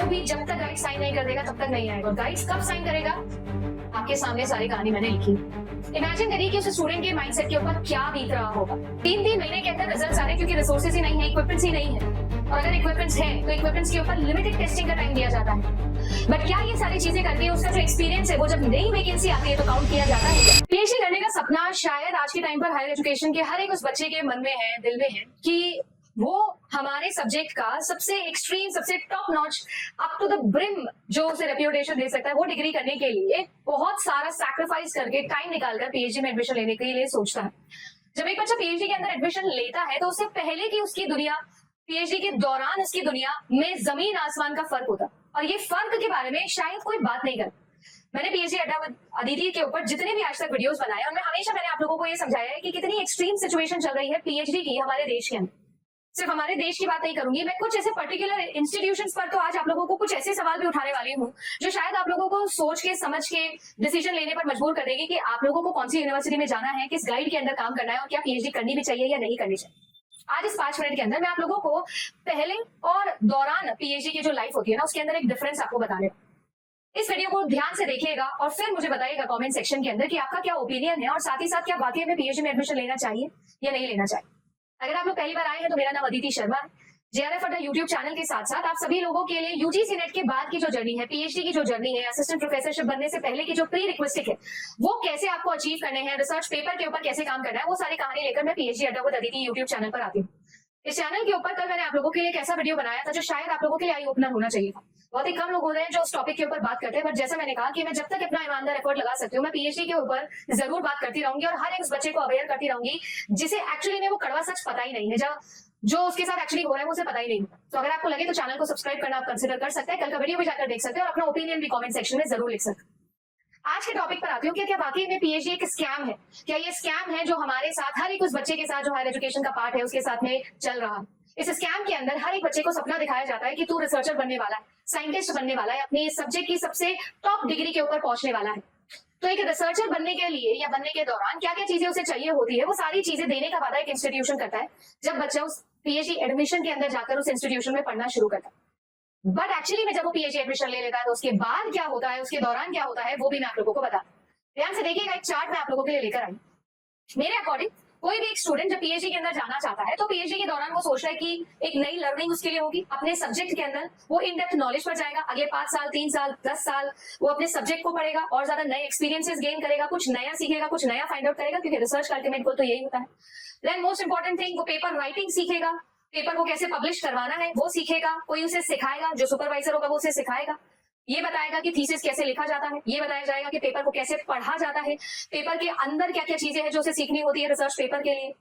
भी जब तक गाइड साइन नहीं कर देगा तब तक नहीं आएगा। गाइड कब साइन करेगा? आपके सामने सारी कहानी मैंने लिखी। इमेजिन करिए कि उस स्टूडेंट के माइंडसेट के ऊपर क्या बीत रहा होगा। 3 महीने के अंदर रिजल्ट्स आ रहे हैं क्योंकि रिसोर्सेज ही नहीं है, इक्विपमेंट्स ही नहीं है। और अगर इक्विपमेंट्स है तो इक्विपमेंट्स के ऊपर लिमिटेड टेस्टिंग का टाइम दिया जाता है। बट क्या ये सारी चीजें करके उसका जो एक्सपीरियंस है वो जब नई वैकेंसी आती है तो काउंट किया जाता है? पीएचडी करने का सपना शायद आज के टाइम पर हायर एजुकेशन के हर एक उस बच्चे के मन में है, दिल में है कि वो हमारे सब्जेक्ट का सबसे एक्सट्रीम, सबसे top notch, up to the brim जो उसे रेप्यूटेशन दे सकता है, वो डिग्री करने के लिए बहुत सारा सैक्रिफाइस करके टाइम निकालकर पीएचडी में एडमिशन लेने के लिए सोचता है। जब एक बच्चा पीएचडी के अंदर एडमिशन लेता है तो उससे पहले की उसकी दुनिया, पीएचडी के दौरान उसकी दुनिया में जमीन आसमान का फर्क होता, और ये फर्क के बारे में शायद कोई बात नहीं करता। मैंने पीएचडी अड्डा विद अदिति के ऊपर जितने भी आज तक वीडियोस बनाए उनमें हमेशा मैंने आप लोगों को ये समझाया है कि कितनी एक्सट्रीम सिचुएशन चल रही है पीएचडी की हमारे देश के अंदर। सिर्फ हमारे देश की बात नहीं करूंगी मैं, कुछ ऐसे पर्टिकुलर इंस्टीट्यूशंस पर तो आज आप लोगों को कुछ ऐसे सवाल भी उठाने वाली हूँ जो शायद आप लोगों को सोच के, समझ के डिसीजन लेने पर मजबूर कर देगी कि आप लोगों को कौन सी यूनिवर्सिटी में जाना है, किस गाइड के अंदर काम करना है और क्या पीएचडी करनी भी चाहिए या नहीं करनी चाहिए। आज इस 5 मिनट के अंदर मैं आप लोगों को पहले और दौरान पीएचडी की जो लाइफ होती है ना, उसके अंदर एक डिफरेंस आपको बताने। इस वीडियो को ध्यान से देखिएगा और फिर मुझे बताइएगा कमेंट सेक्शन के अंदर कि आपका क्या ओपिनियन है और साथ ही साथ क्या वाकई में पीएचडी में एडमिशन लेना चाहिए या नहीं लेना चाहिए। अगर आप लोग पहली बार आए हैं तो मेरा नाम अदिति शर्मा है। जेआरएफ अड्डा यूट्यूब चैनल के साथ साथ आप सभी लोगों के लिए यूजीसी नेट के बाद की जो जर्नी है, पीएचडी की जो जर्नी है, असिस्टेंट प्रोफेसरशिप बनने से पहले की जो प्री रिक्वेस्टिक है, वो कैसे आपको अचीव करने हैं, रिसर्च पेपर के ऊपर कैसे काम करना है, वो सारी कहानी लेकर मैं पीएचडी अड्डा विद अदिति यूट्यूब चैनल पर आती हूँ। इस चैनल के ऊपर कल मैंने आप लोगों के लिए एक ऐसा वीडियो बनाया था जो शायद आप लोगों के लिए आई ओपनर होना चाहिए था। बहुत ही कम लोग होते हैं जो उस टॉपिक के ऊपर बात करते हैं, बट जैसा मैंने कहा कि मैं जब तक अपना ईमानदार एफर्ट लगा सकती हूँ मैं पीएचडी के ऊपर जरूर बात करती रहूंगी और हर एक उस बच्चे को अवेयर करती रहूंगी जिसे एक्चुअली में वो कड़वा सच पता ही नहीं है, जो उसके साथ एक्चुअली हो रहा है वो उसे पता ही नहीं। तो अगर आपको लगे तो चैनल को सब्सक्राइब करना आप कंसिडर कर सकते हैं, कल का वीडियो भी जाकर देख सकते हैं और अपना ओपिनियन भी कमेंट सेक्शन में जरूर लिख सकते हैं। आज के टॉपिक पर आती हूँ कि क्या वाकई में पीएचडी एक स्कैम है? क्या ये स्कैम है जो हमारे साथ, हर एक उस बच्चे के साथ जो हायर एजुकेशन का पार्ट है उसके साथ में चल रहा है? इस स्कैम के अंदर हर एक बच्चे को सपना दिखाया जाता है कि तू रिसर्चर बनने वाला है, साइंटिस्ट बनने वाला है, अपनी सब्जेक्ट की सबसे टॉप डिग्री के ऊपर पहुंचने वाला है। तो एक रिसर्चर बनने के लिए या बनने के दौरान क्या क्या चीजें उसे चाहिए होती है, वो सारी चीजें देने का वादा एक इंस्टीट्यूशन करता है जब बच्चा उस पीएचडी एडमिशन के अंदर जाकर उस इंस्टीट्यूशन में पढ़ना शुरू करता है। बट एक्चुअली में जब वो पीएचडी एडमिशन ले लेता है तो उसके बाद क्या होता है, उसके दौरान क्या होता है, वो भी मैं आप लोगों को बता। ध्यान से देखिएगा, एक चार्ट मैं आप लोगों के लिए लेकर आई। मेरे अकॉर्डिंग कोई भी एक स्टूडेंट जब पीएचडी के अंदर जाना चाहता है तो पीएचडी के दौरान वो सोच रहा है कि एक नई लर्निंग उसके लिए होगी, अपने सब्जेक्ट के अंदर वो इन डेप्थ नॉलेज पर जाएगा, अगले 5 साल, 3 साल, 10 साल वो अपने सब्जेक्ट को पढ़ेगा और ज्यादा नए एक्सपीरियंसेस गेन करेगा, कुछ नया सीखेगा, कुछ नया फाइंड आउट करेगा, क्योंकि रिसर्च का अल्टीमेट गोल तो यही होता है। देन मोस्ट इंपॉर्टेंट थिंग, वो पेपर राइटिंग सीखेगा, पेपर को कैसे पब्लिश करवाना है वो सीखेगा, कोई उसे सिखाएगा, जो सुपरवाइजर होगा वो उसे सिखाएगा, ये बताएगा कि थीसिस कैसे लिखा जाता है, ये बताया जाएगा कि पेपर को कैसे पढ़ा जाता है, पेपर के अंदर क्या क्या चीजें हैं जो उसे सीखनी होती है रिसर्च पेपर के लिए।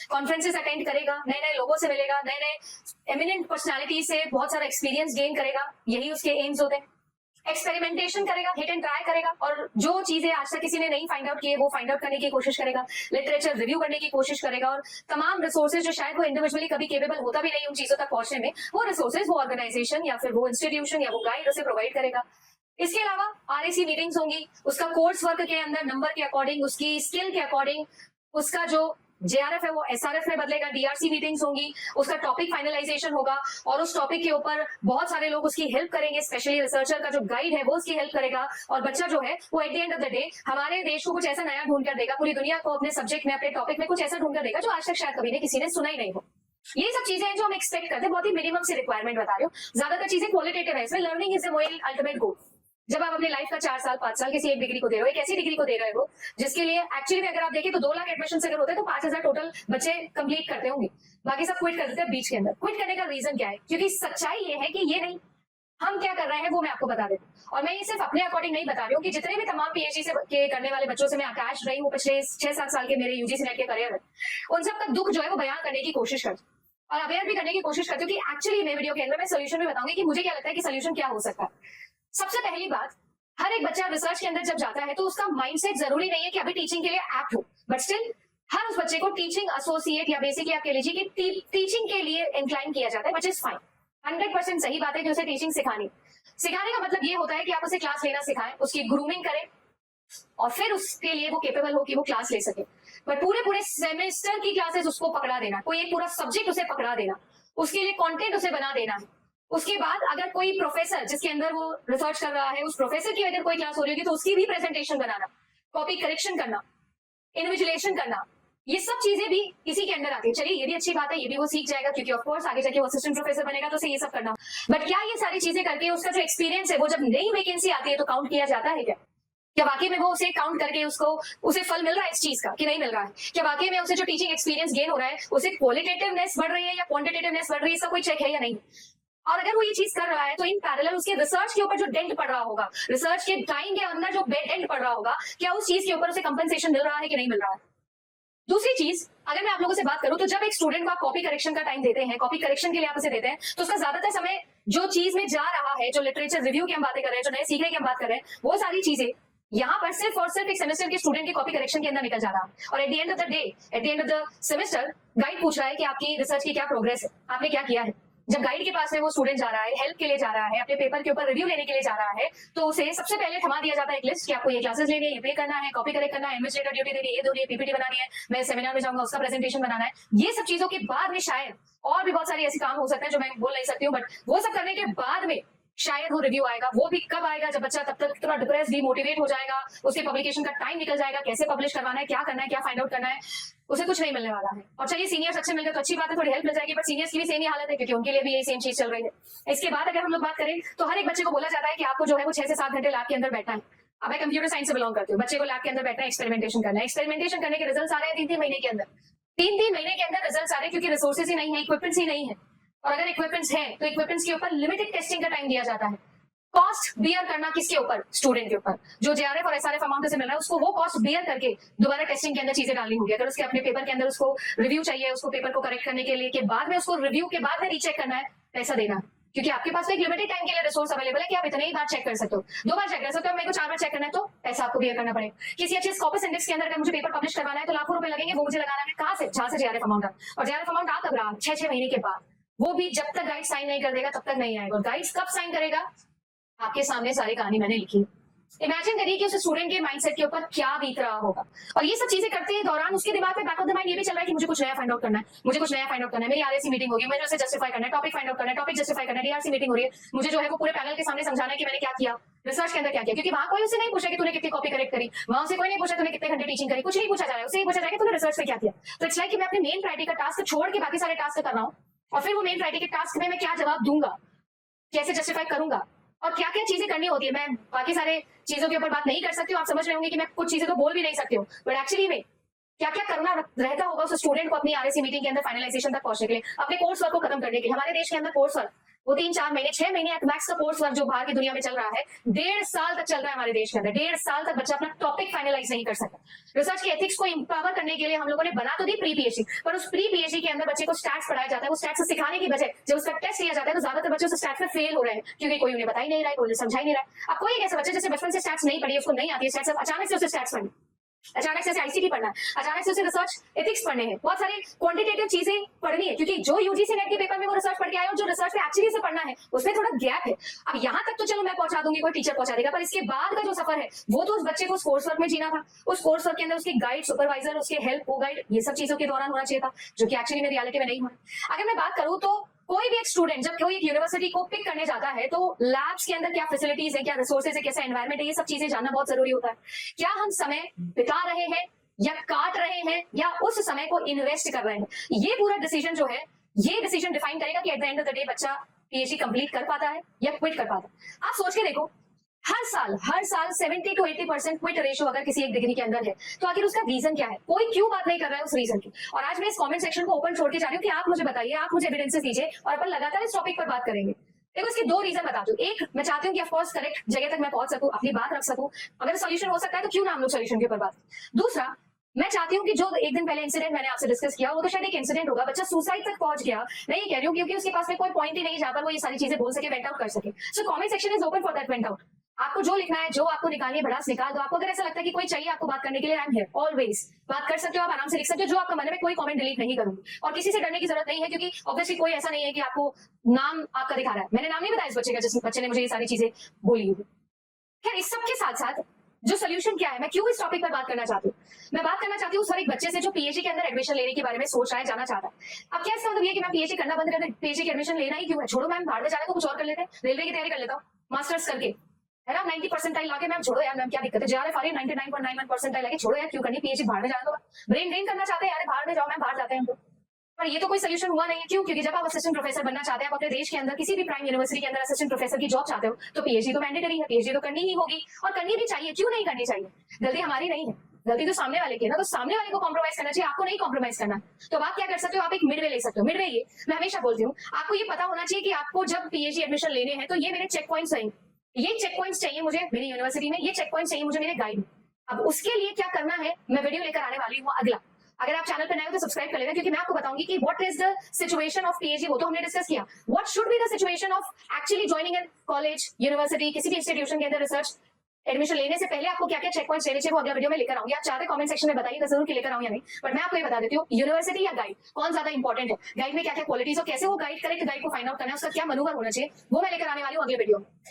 कॉन्फ्रेंसेस अटेंड करेगा, नए नए लोगों से मिलेगा, नए नए एमिनेंट पर्सनालिटी से बहुत सारा एक्सपीरियंस गेन करेगा, यही उसके एम्स होते हैं। एक्सपेरिमेंटेशन करेगा, हिट एंड ट्राई करेगा और जो चीजें आज तक किसी ने नहीं फाइंड आउट किए वो फाइंड आउट करने की कोशिश करेगा, लिटरेचर रिव्यू करने की कोशिश करेगा और तमाम रिसोर्सेज जो शायद वो इंडिविजुअली कभी केपेबल होता भी नहीं उन चीजों तक पहुंचने में, वो रिसोर्सेज वो ऑर्गेनाइजेशन या फिर वो इंस्टीट्यूशन या वो गाइड उसे प्रोवाइड करेगा। इसके अलावा आरएसी मीटिंग्स होंगी, उसका कोर्स वर्क के अंदर नंबर के अकॉर्डिंग, उसकी स्किल के अकॉर्डिंग उसका जो जेआरएफ है वो एसआरएफ में बदलेगा, डीआरसी मीटिंग्स होंगी, उसका टॉपिक फाइनलाइजेशन होगा और उस टॉपिक के ऊपर बहुत सारे लोग उसकी हेल्प करेंगे, स्पेशली रिसर्चर का जो गाइड है वो उसकी हेल्प करेगा और बच्चा जो है वो at the end of the day हमारे देश को कुछ ऐसा नया ढूंढ कर देगा, पूरी दुनिया को अपने सब्जेक्ट में, अपने टॉपिक में कुछ ऐसा ढूंढ कर देगा जो आज तक शायद कभी किसी ने सुना ही नहीं हो। ये सब चीजें हैं जो हम एक्सपेक्ट करते हैं, बहुत ही मिनिमम से रिक्वायरमेंट बता रही हूँ, ज्यादातर चीजें क्वालिटेटिव है, इसमें learning is the ultimate goal. जब आप अपनी लाइफ का 4 साल 5 साल किसी एक डिग्री को दे रहे हो, एक ऐसी डिग्री को दे रहे हो जिसके लिए एक्चुअली में अगर आप देखें तो 2 लाख एडमिशन अगर होते तो 5000 टोटल बच्चे कंप्लीट करते होंगे, बाकी सब क्विट कर देते हैं बीच के अंदर। क्विट करने का रीजन क्या है? क्योंकि सच्चाई ये है कि ये नहीं, हम क्या कर रहे हैं वो मैं आपको बता देती हूँ और मैं ये सिर्फ अपने अकॉर्डिंग नहीं बता रही हूँ कि जितने भी तमाम पीएचडी से के करने वाले बच्चों से मैं अटैच रही हूँ पिछले 6-7 साल के मेरे यूजीसी नेट के करियर में, उन सबका दुख जो है वो बयान करने की कोशिश करती हूँ और अवेयर भी करने की कोशिश करती हूँ कि एक्चुअली मैं वीडियो के अंदर मैं सोल्यूशन भी बताऊंगी कि मुझे क्या लगता है कि सोल्यूशन क्या हो सकता है। सबसे पहली बात, हर एक बच्चा रिसर्च के अंदर जब जाता है तो उसका माइंडसेट जरूरी नहीं है कि अभी टीचिंग के लिए एप्ट हो, बट स्टिल हर उस बच्चे को टीचिंग एसोसिएट या बेसिकली आप कह लीजिए कि टीचिंग के लिए इंक्लाइन किया जाता है, विच इज फाइन, 100% सही बात है कि उसे टीचिंग सिखाने का मतलब ये होता है कि आप उसे क्लास लेना सिखाएं, उसकी ग्रूमिंग करें और फिर उसके लिए वो केपेबल हो कि वो क्लास ले सके। बट पूरे सेमेस्टर की क्लासेस उसको पकड़ा देना, कोई एक पूरा सब्जेक्ट उसे पकड़ा देना, उसके लिए कंटेंट उसे बना देना, उसके बाद अगर कोई प्रोफेसर जिसके अंदर वो रिसर्च कर रहा है, उस प्रोफेसर की अगर कोई क्लास हो रही होगी तो उसकी भी प्रेजेंटेशन बनाना, कॉपी करेक्शन करना, इन्विजिलेशन करना, ये सब चीजें भी इसी के अंदर आती है। चलिए ये भी अच्छी बात है, ये भी वो सीख जाएगा क्योंकि ऑफ कोर्स आगे जाके वो असिस्टेंट प्रोफेसर बनेगा तो उसे ये सब करना। बट क्या ये सारी चीजें करके उसका जो एक्सपीरियंस है वो जब नई वैकेंसी आती है तो काउंट किया जाता है क्या? क्या वाकई में वो उसे काउंट करके उसको उसे फल मिल रहा है इस चीज का कि नहीं मिल रहा है? क्या वाकई में उसे जो टीचिंग एक्सपीरियंस गेन हो रहा है उसे क्वालिटेटिवनेस बढ़ रही है या क्वांटिटेटिवनेस बढ़ रही है, इसका कोई चेक है या नहीं? और अगर वो ये चीज कर रहा है तो इन पैरेलल उसके रिसर्च के ऊपर जो डेंट पड़ रहा होगा, रिसर्च के टाइम के अंदर जो डेंट पड़ रहा होगा, क्या उस चीज के ऊपर उसे कंपनसेशन मिल रहा है कि नहीं मिल रहा है? दूसरी चीज, अगर मैं आप लोगों से बात करूं तो जब एक स्टूडेंट को आप कॉपी करेक्शन का टाइम देते हैं, कॉपी करेक्शन के लिए आप उसे देते हैं, तो उसका ज्यादातर समय जो चीज में जा रहा है, जो लिटरेचर रिव्यू की हम बातें कर रहे हैं, जो नए सीखने की हम बात कर रहे हैं, वो सारी चीजें यहाँ पर सिर्फ और सिर्फ एक सेमेस्टर के स्टूडेंट के कॉपी करेक्शन के अंदर निकल जा रहा है। और at the end of the day, at the end of the semester, guide पूछ रहा है कि आपकी रिसर्च की क्या प्रोग्रेस है, आपने क्या किया है। जब गाइड के पास में वो स्टूडेंट जा रहा है, हेल्प के लिए जा रहा है, अपने पेपर के ऊपर रिव्यू लेने के लिए जा रहा है, तो उसे सबसे पहले थमा दिया जाता है एक लिस्ट कि आपको ये क्लासेस लेनी है, ये पे करना है, कॉपी करेक्ट करना है, एडमिनिस्ट्रेटर ड्यूटी देनी है, ये दोनों पीपीटी बनानी है, मैं सेमिनार में जाऊंगा उसका प्रेजेंटेशन बनाना है। ये सब चीजों के बाद में शायद और भी बहुत सारी ऐसी काम हो सकते हैं जो मैं बोल नहीं सकती हूँ, बट वो सब करने के बाद में शायद वो रिव्यू आएगा। वो भी कब आएगा? जब बच्चा तब तक थोड़ा डिप्रेस, डिमोटिवेट हो जाएगा, उसके पब्लिकेशन का टाइम निकल जाएगा, कैसे पब्लिश करवाना है, क्या करना है, क्या फाइंड आउट करना है, उसे कुछ नहीं मिलने वाला है। और चलिए सीनियर्स अच्छे मिल गए तो अच्छी बात है, थोड़ी हेल्प मिल जाएगी, बट सीनियर्स की भी सेम ही हालत है क्योंकि उनके लिए भी यही सेम चीज चल रही है। इसके बाद अगर हम लोग बात करें तो हर एक बच्चे को बोला जाता है कि आपको जो है वो 6 से 7 घंटे लैब के अंदर बैठना है। अब मैं कंप्यूटर साइंस से बिलोंग करती हूँ, बच्चे को लैब के अंदर बैठना है, एक्सपेरिमेंटेशन करना है। एक्सपेरिमेंटेशन करने के रिजल्ट आ रहे हैं 3-3 महीने के अंदर, 3-3 महीने के अंदर रिजल्ट आ रहे हैं क्योंकि रिसोर्सेज ही नहीं है, इक्विपमेंट्स ही नहीं है। और अगर इक्विपमेंट्स है तो इक्विपमेंट्स के ऊपर लिमिटेड टेस्टिंग का टाइम दिया जाता है। कॉस्ट बियर करना किसके ऊपर? स्टूडेंट के ऊपर। जो जेआरएफ और एसआरएफ अमाउंट से मिल रहा है उसको वो कॉस्ट बियर करके दोबारा टेस्टिंग के अंदर चीजें डालनी होगी। अगर उसके अपने पेपर के अंदर उसको रिव्यू चाहिए, उसको पेपर को करेक्ट करने के लिए, के बाद में उसको रिव्यू के बाद में रीचेक करना है, पैसा देना है। क्योंकि आपके पास एक लिमिटेड टाइम के लिए रिसोर्स अवेलेबल है कि आप इतने ही बार चेक कर सकते हो, 2 बार चेक कर सकते हो, मेरे को 4 बार चेक करना है तो पैसा आपको बियर करना पड़ेगा। किसी अच्छे स्कॉपस इंडेक्स के अंदर अगर मुझे पेपर पब्लिश करवाना है तो लाखों रुपए लगेंगे, वो मुझे लगाना है कहां से? जहां से जेआरएफ अमाउंट है। और जेआरएफ अमाउंट आ कब रहा? 6-6 महीने के बाद। वो भी जब तक गाइड साइन नहीं कर देगा तब तक नहीं आएगा। और गाइड कब साइन करेगा? आपके सामने सारी कहानी मैंने लिखी। इमेजिन करिए कि उस स्टूडेंट के माइंडसेट के ऊपर क्या बीत रहा होगा। और ये सब चीजें करते हैं दौरान उसके दिमाग में बैक ऑफ द माइंड ये भी चल रहा है कि मुझे कुछ नया फाइंड आउट करना है, मुझे कुछ नया फाइंड आउट करना है, मेरी आरएसी मीटिंग होगी, मुझे उसे जस्टिफाई करना है, टॉपिक फाइंड आउट करना है, टॉपिक जस्टिफाई करना है, डीआरसी मीटिंग हो रही है, मुझे जो है वो पूरे पैनल के सामने समझाना है कि मैंने क्या किया, रिसर्च के अंदर क्या किया। क्योंकि वहां कोई उसे नहीं पूछा कि तूने कितनी कॉपी करेक्ट करी, वहां से कोई नहीं पूछा तूने कितने घंटे टीचिंग करी, कुछ नहीं पूछा जा रहा है, उससे पूछा जाएगा तूने रिसर्च में क्या किया। तो इट्स लाइक कि मैं अपने मेन प्रायोरिटी का टास्क छोड़ के बाकी सारे टास्क कर रहा हूँ, और फिर वो मेन प्रायोरिटी के टास्क में मैं क्या जवाब दूंगा, कैसे जस्टिफाई करूंगा, और क्या क्या चीजें करनी होती है। मैं बाकी सारे चीजों के ऊपर बात नहीं कर सकती हूँ, आप समझ रहे होंगे कि मैं कुछ चीजें तो बोल भी नहीं सकती हूँ, बट एक्चुअली में क्या क्या करना रहता होगा उस स्टूडेंट को अपनी आरएसी मीटिंग के अंदर फाइनलाइजेशन तक पहुंचने के लिए, अपने कोर्स वर्क को खत्म करने के लिए। हमारे देश के अंदर कोर्स वर्क वो 3-4 महीने, 6 महीने मैक्स का कोर्स वर्क जो बाहर की दुनिया में चल रहा है 1.5 साल तक चल रहा है हमारे देश के अंदर। 1.5 साल तक बच्चा अपना टॉपिक फाइनलाइज नहीं कर सकता। रिसर्च के एथिक्स को इंपावर करने के लिए हम लोगों ने बना तो दी प्री पीएचडी, पर उस प्री पीएचडी के अंदर बच्चे को स्टैट्स पढ़ाया जाता है। वो स्टैट्स सिखाने की बजाय जब उसका टेस्ट लिया जाता है तो ज्यादातर बच्चे उस स्टैट्स में फेल हो रहे हैं क्योंकि कोई उन्हें बता ही नहीं रहा है, कोई समझा ही नहीं रहा है। अब कोई एक ऐसा बच्चा जैसे बचपन से स्टैट्स नहीं पढ़ी, उसको नहीं आती है स्टैट्स, अचानक से उसे स्टैट्स पढ़नी, अचानक से आईसीटी पढ़ना है, अचानक से उसे रिसर्च एथिक्स पढ़ने हैं, बहुत सारी क्वांटिटेटिव चीजें पढ़नी है क्योंकि जो यूजीसी नेट के पेपर में वो रिसर्च पढ़ के आया और जो रिसर्च में एक्चुअली से पढ़ना है उसमें थोड़ा गैप है। अब यहाँ तक तो चलो मैं पहुंचा दूंगी, कोई टीचर पहुंचा देगा, पर इसके बाद का जो सफर है वो तो उस बच्चे को उस कोर्स वर्क में जीना था। उस कोर्स वर्क के अंदर उसकी गाइड, सुपरवाइजर, उसके हेल्प, वो गाइड, ये सब चीजों के दौरान होना चाहिए था, जो कि एक्चुअली में रियलिटी में नहीं हुआ। अगर मैं बात करूं तो कोई भी एक स्टूडेंट जब कोई एक यूनिवर्सिटी को पिक करने जाता है तो लैब्स के अंदर क्या फैसिलिटीज है, क्या रिसोर्सेज है, कैसा एनवायरमेंट है, ये सब चीजें जानना बहुत जरूरी होता है। क्या हम समय बिता रहे हैं या काट रहे हैं या उस समय को इन्वेस्ट कर रहे हैं, ये पूरा डिसीजन जो है, ये डिसीजन डिफाइन करेगा कि at the end of the day बच्चा पीएचडी कंप्लीट कर पाता है या क्विट कर पाता है। आप सोच के देखो, हर साल 70 to 80% क्विट रेशियो अगर किसी एक डिग्री के अंदर है तो आखिर उसका रीजन क्या है? कोई क्यों बात नहीं कर रहा है उस रीजन की। और आज मैं इस कमेंट सेक्शन को ओपन छोड़ के जा रही हूँ कि आप मुझे बताइए, आप मुझे एविडेंसेस दीजिए और अपन लगातार इस टॉपिक पर बात करेंगे। देखो इसके 2 रीजन बताती हूँ। एक, मैं चाहती हूँ कि ऑफकोर्स करेक्ट जगह तक मैं पहुंच सकूं, अपनी बात रख सकूं, अगर सोल्यूशन हो सकता है तो क्यों ना हम लोग सोल्यूशन के ऊपर बात। दूसरा, मैं चाहती हूँ कि जो एक दिन पहले इंसिडेंट मैंने आपसे डिस्कस किया वो तो शायद एक इंसिडेंट होगा, बच्चा सुसाइड तक पहुंच गया, मैं ये कह रही हूँ क्योंकि उसके पास में कोई पॉइंट ही नहीं जहां पर वो ये सारी चीजें बोल सके, वेंट आउट कर सके। So comment section is open for that went out. आपको जो लिखना है, जो आपको निकालनी है, भड़ास निकाल दो। आपको अगर ऐसा लगता है कि कोई चाहिए आपको बात करने के लिए, आई एम हियर ऑलवेज, बात कर सकते हो, आप आराम से लिख सकते हो जो आपका मन है। मैं कोई कमेंट डिलीट नहीं करूंगी और किसी से डरने की जरूरत नहीं है क्योंकि ऑब्वियसली कोई ऐसा नहीं है कि आपको नाम आपका दिखा रहा है। मैंने नाम नहीं बताया इस बच्चे का जिस बच्चे ने मुझे ये सारी चीजें बोली हुई। खैर इस सब के साथ साथ जो सोल्यूशन क्या है, मैं क्यों इस टॉपिक पर बात करना चाहती हूँ? मैं बात करना चाहती हूँ हर एक बच्चे से जो पीएचडी के अंदर एडमिशन लेने के बारे में सोच रहा है, जाना चाहता है। अब क्या इसका मतलब ये कि मैं पीएचडी करना बंद कर दे, पीएचडी की एडमिशन लेना ही क्यों है? छोड़ो मैम, बाहर में जाने को कुछ और कर लेते हैं, रेलवे की तैयारी कर लेता हूँ मास्टर्स करके, है ना, 90 परसेंटाइल लाके। मैम छोड़ो यार, मैम क्या दिक्कत है, JRF आ रही है 99.91 परसेंटाइल लाके, छोड़ो यार, क्यों करनी पीएचडी, बाहर में जाना तो ब्रेन ड्रेन करना चाहते हैं यार, बाहर में जाओ मैम, बाहर जाते हैं हम। पर ये तो कोई सोल्यूशन हुआ नहीं है। क्यों? क्योंकि जब आप असिस्टेंट प्रोफेसर बनना चाहते हैं, आप अपने देश के अंदर किसी भी प्राइम यूनिवर्सिटी के अंदर असिस्टेंट प्रोफेसर की जॉब चाहते हो, तो पीएचडी तो मैंडेटरी है, पीएचडी तो करनी ही होगी और करनी भी चाहिए। क्यों नहीं करनी चाहिए? गलती हमारी नहीं है, गलती तो सामने वाले की है ना। तो सामने वाले को कॉम्प्रोमाइज करना चाहिए, आपको नहीं कॉम्प्रोमाइज करना। तो आप क्या कर सकते हो, आप एक मिडवे ले सकते हो। मिडवे ये मैं हमेशा बोलती हूँ, आपको ये पता होना चाहिए कि आपको जब पीएचडी एडमिशन लेने हैं तो ये मेरे चेक पॉइंट्स हैं, ये चेक पॉइंट्स चाहिए मुझे मेरी यूनिवर्सिटी में, ये चेक पॉइंट्स चाहिए मुझे मेरे गाइड में। अब उसके लिए क्या करना है, मैं वीडियो लेकर आने वाली हूँ अगला। अगर आप चैनल पर नए हो तो सब्सक्राइब कर लेना, क्योंकि मैं आपको बताऊंगी कि what is the situation of PhD, वो तो हमने डिस्कस किया। What should be the situation of actually joining in college, university, किसी भी इंस्टीट्यूशन के अंदर रिसर्च एडमिशन लेने से पहले आपको क्या क्या चेक पॉइंट्स लेने चाहिए, वो अगला वीडियो में लेकर आऊंगी। आप चाहते कमेंट सेक्शन में बताइएगा जरूर कि लेकर आऊं या नहीं, बट मैं आपको ये बता देती हूँ, यूनिवर्सिटी या गाइड कौन ज्यादा इंपॉर्टेंट है, गाइड में क्या क्या क्वालिटीज और कैसे वो गाइड करेक्ट गाइड को फाइंड आउट करना है, उसका क्या मनोवर होना चाहिए, वो मैं लेकर आने वाली हूँ अगले वीडियो में।